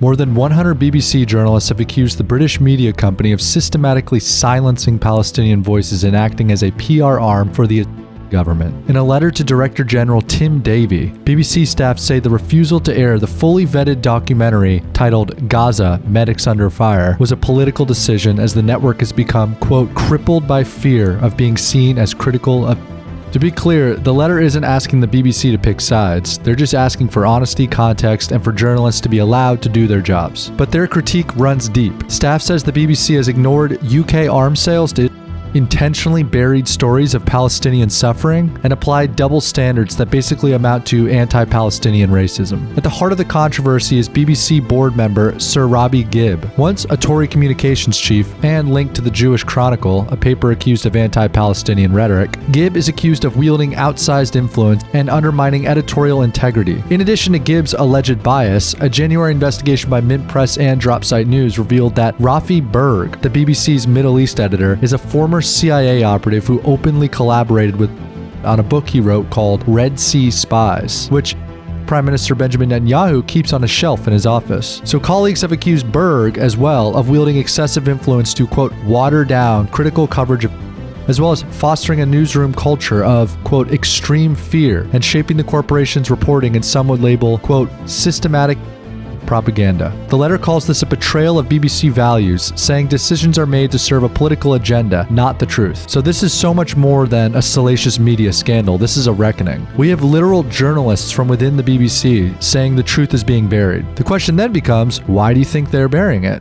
More than 100 BBC journalists have accused the British media company of systematically silencing Palestinian voices and acting as a PR arm for the government. In a letter to Director General Tim Davie, BBC staff say the refusal to air the fully vetted documentary titled Gaza, Medics Under Fire was a political decision as the network has become, quote, crippled by fear of being seen as critical of. To be clear, the letter isn't asking the BBC to pick sides. They're just asking for honesty, context, and for journalists to be allowed to do their jobs. But their critique runs deep. Staff says the BBC has ignored UK arms sales to intentionally buried stories of Palestinian suffering and applied double standards that basically amount to anti-Palestinian racism. At the heart of the controversy is BBC board member Sir Robbie Gibb. Once a Tory communications chief and linked to the Jewish Chronicle, a paper accused of anti-Palestinian rhetoric, Gibb is accused of wielding outsized influence and undermining editorial integrity. In addition to Gibb's alleged bias, a January investigation by Mint Press and Dropsite News revealed that Rafi Berg, the BBC's Middle East editor, is a former CIA operative who openly collaborated with on a book he wrote called Red Sea Spies, which Prime Minister Benjamin Netanyahu keeps on a shelf in his office. So colleagues have accused Berg as well of wielding excessive influence to, quote, water down critical coverage of, as well as fostering a newsroom culture of, quote, extreme fear and shaping the corporation's reporting and some would label, quote, systematic propaganda. The letter calls this a betrayal of BBC values, saying decisions are made to serve a political agenda, not the truth. So this is so much more than a salacious media scandal. This is a reckoning. We have literal journalists from within the BBC saying the truth is being buried. The question then becomes, why do you think they're burying it?